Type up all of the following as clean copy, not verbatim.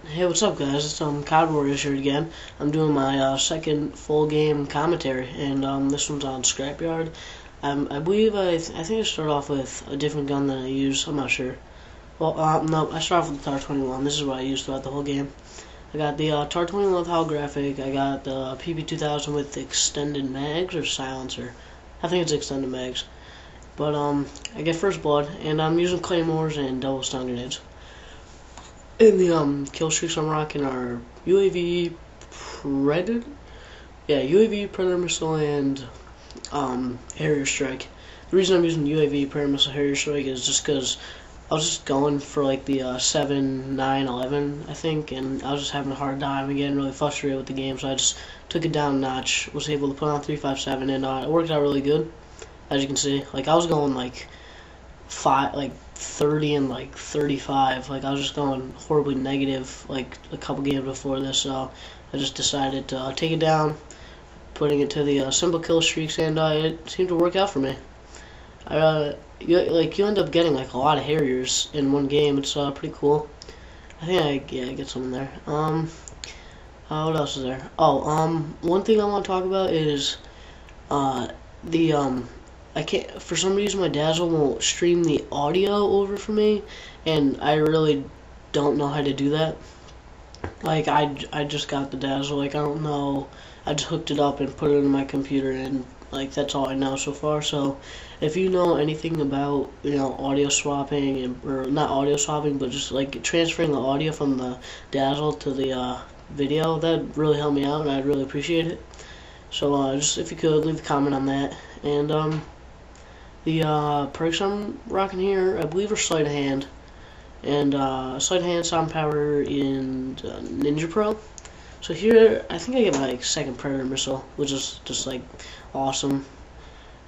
Hey, what's up, guys? It's COD Warriors here again. I'm doing my second full game commentary, and this one's on scrapyard. I believe I think I start off with a different gun than I use. I'm not sure. Well, no, I start off with the TAR-21. This is what I use throughout the whole game. I got the TAR-21 with holographic. I got the PP-2000 with extended mags or silencer. I think it's extended mags. But I get first blood, and I'm using claymores and double stun grenades. In the kill streaks I'm rocking are UAV Predator, UAV Predator missile and Harrier strike. The reason I'm using UAV Predator missile Harrier strike is just because I was just going for like the 7, 9, 11 I think, and I was just having a hard time and getting really frustrated with the game, so I just took it down a notch. Was able to put on 357, and it worked out really good. As you can see, like I was going like 30 and like 35. Like I was just going horribly negative like a couple games before this, so I just decided to take it down, putting it to the simple kill streaks, and it seemed to work out for me. You end up getting like a lot of Harriers in one game. It's pretty cool. I think I get some in there. What else is there? One thing I want to talk about is the I can't, for some reason my Dazzle won't stream the audio over for me, and I really don't know how to do that. Like I just got the Dazzle, like I don't know, I just hooked it up and put it in my computer, and like that's all I know so far. So if you know anything about, audio swapping, or not audio swapping, but just like transferring the audio from the Dazzle to the video, that'd really help me out and I'd really appreciate it. So just if you could leave a comment on that. And the perks I'm rocking here, I believe, are sleight of hand, and sleight of hand, sound power, and Ninja Pro. So here, I think I get my second Predator missile, which is just like awesome.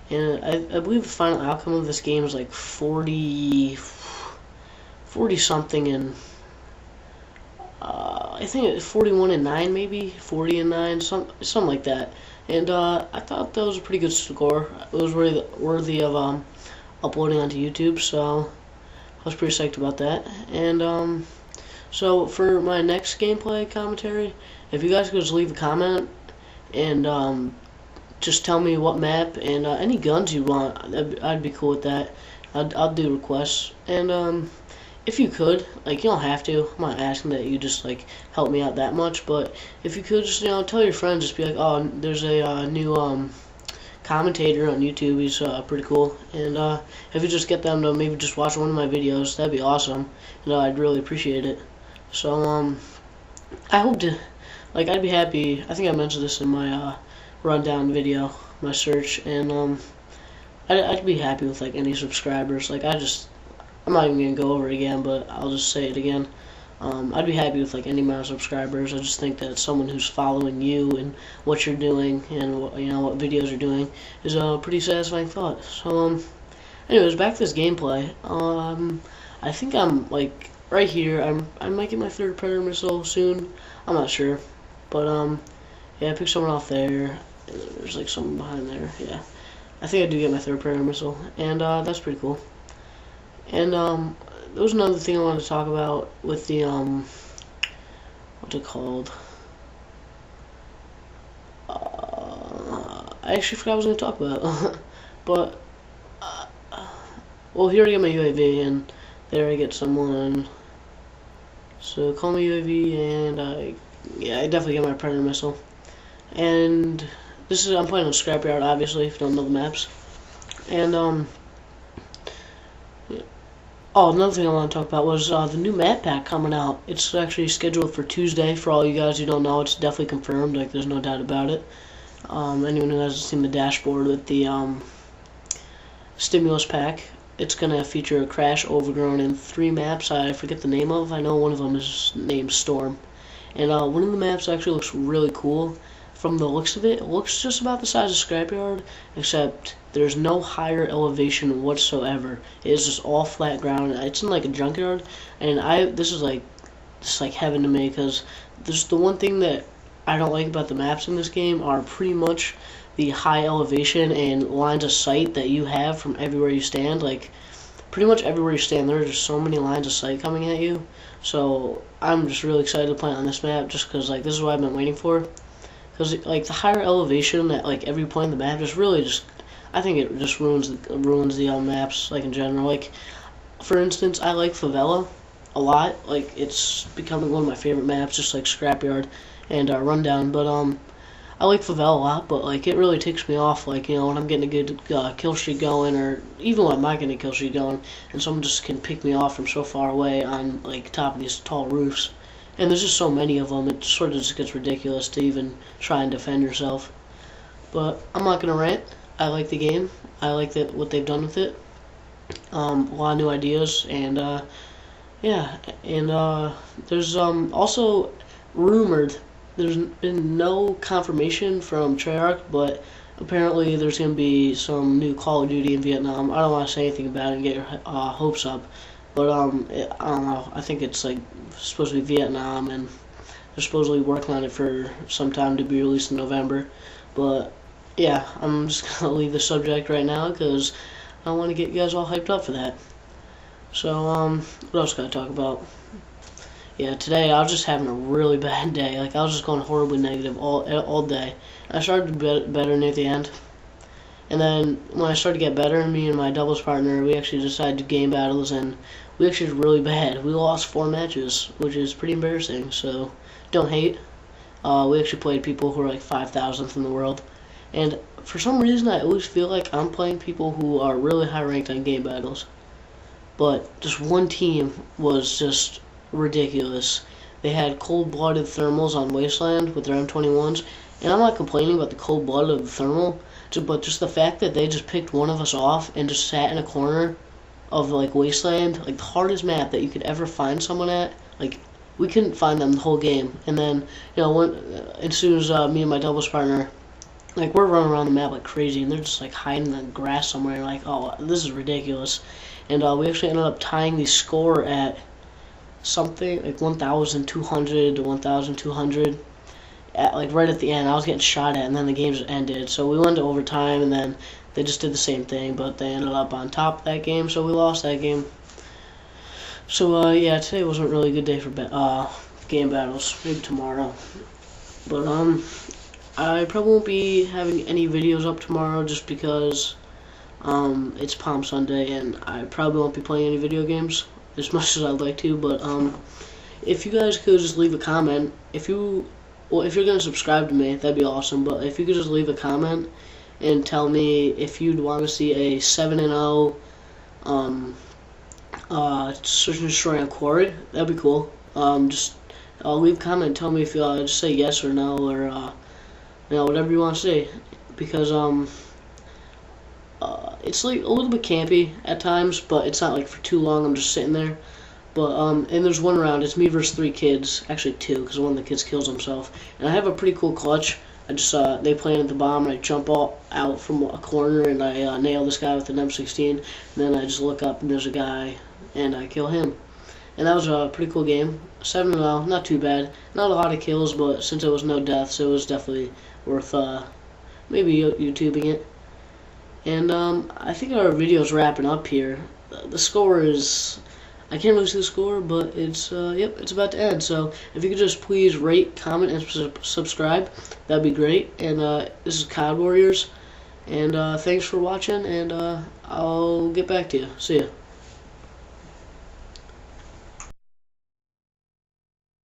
And I believe the final outcome of this game is like 40 something, and I think it's 41 and 9, maybe 40 and 9, something like that. And I thought that was a pretty good score. It was really worthy of uploading onto YouTube, so I was pretty psyched about that. And so for my next gameplay commentary, if you guys could just leave a comment and just tell me what map and any guns you want, I'd be cool with that. I'll do requests. And if you could, like, you don't have to. I'm not asking that you just like help me out that much, but if you could just tell your friends, just be like, oh, there's a new commentator on YouTube. He's pretty cool, and if you just get them to maybe just watch one of my videos, that'd be awesome. And I'd really appreciate it. So I hope to, like, I'd be happy. I think I mentioned this in my rundown video, my search, and I'd be happy with like any subscribers. Like I'm not even going to go over it again, but I'll just say it again. I'd be happy with like any amount of subscribers. I just think that someone who's following you and what you're doing and what videos you're doing is a pretty satisfying thought. So anyways, back to this gameplay. I think I'm like right here. I might get my third Predator missile soon. I'm not sure, but yeah, I picked someone off there. There's like someone behind there. Yeah, I think I do get my third Predator missile, and that's pretty cool. And there was another thing I wanted to talk about with the what's it called? I actually forgot what I was going to talk about. But well, here I get my UAV, and there I get someone. So call me UAV, and I definitely get my Predator missile. And I'm playing on scrapyard, obviously, if you don't know the maps. And oh, another thing I want to talk about was the new map pack coming out. It's actually scheduled for Tuesday. For all you guys who don't know, it's definitely confirmed. Like, there's no doubt about it. Anyone who hasn't seen the dashboard with the stimulus pack, it's going to feature a Crash, Overgrown, and 3 maps I forget the name of. I know one of them is named Storm. And one of the maps actually looks really cool. From the looks of it, it looks just about the size of scrapyard, except there's no higher elevation whatsoever. It is just all flat ground. It's in like a junkyard, and this is like heaven to me, because there's the one thing that I don't like about the maps in this game are pretty much the high elevation and lines of sight that you have from everywhere you stand. Like pretty much everywhere you stand, there are just so many lines of sight coming at you. So I'm just really excited to play on this map, just because like this is what I've been waiting for. Because like the higher elevation at like every point in the map just really just, I think it just ruins the maps like in general. Like for instance, I like Favela a lot. Like it's becoming one of my favorite maps, just like Scrapyard and Rundown. But I like Favela a lot, but like it really takes me off. Like, you know, when I'm getting a good kill streak going, or even when I'm not getting a kill streak going, and someone just can pick me off from so far away on like top of these tall roofs. And there's just so many of them, it sort of just gets ridiculous to even try and defend yourself. But I'm not gonna rant. I like the game. I like what they've done with it. A lot of new ideas, and yeah, and there's also rumored. There's been no confirmation from Treyarch, but apparently there's going to be some new Call of Duty in Vietnam. I don't want to say anything about it and get your hopes up, but I don't know. I think it's like supposed to be Vietnam, and they're supposedly working on it for some time to be released in November. But yeah, I'm just going to leave the subject right now because I want to get you guys all hyped up for that. So what else can I talk about? Yeah, today I was just having a really bad day. Like I was just going horribly negative all day. I started to get better near the end, and then when I started to get better, me and my doubles partner, we actually decided to game battles, and we actually did really bad. We lost 4 matches, which is pretty embarrassing. So don't hate. We actually played people who are like 5,000th in the world, and for some reason I always feel like I'm playing people who are really high ranked on game battles. But just one team was just ridiculous. They had cold-blooded thermals on Wasteland with their M21s, and I'm not complaining about the cold-blooded of the thermal, but just the fact that they just picked one of us off and just sat in a corner of like Wasteland, like the hardest map that you could ever find someone at. Like we couldn't find them the whole game, and then you know as soon as me and my doubles partner, like we're running around the map like crazy, and they're just like hiding in the grass somewhere, and like, oh, this is ridiculous. And we actually ended up tying the score at something like 1,200 to 1,200 at like right at the end. I was getting shot at, and then the game just ended. So we went to overtime, and then they just did the same thing, but they ended up on top of that game, so we lost that game. So yeah, today wasn't really a good day for game battles. Maybe tomorrow, but I probably won't be having any videos up tomorrow just because it's Palm Sunday, and I probably won't be playing any video games as much as I'd like to. But if you guys could just leave a comment, if you're gonna subscribe to me, that'd be awesome. But if you could just leave a comment and tell me if you'd want to see a 7-0 search and destroy on Quarry, that'd be cool. Just leave a comment and tell me if you just say yes or no, or you know, whatever you want to say, because it's like a little bit campy at times, but it's not like for too long. I'm just sitting there. But and there's one round. It's me versus 3 kids, actually 2, because one of the kids kills himself. And I have a pretty cool clutch. I just they planted the bomb, and I jump out from a corner, and I nail this guy with an M16. And then I just look up, and there's a guy, and I kill him. And that was a pretty cool game. 7-0, not too bad. Not a lot of kills, but since it was no deaths, it was definitely worth maybe YouTubing it. And I think our video's wrapping up here. The score is, I can't really see the score, but it's yep, it's about to end. So if you could just please rate, comment, and subscribe, that'd be great. And this is COD Warriors, and thanks for watching, and I'll get back to you. See ya.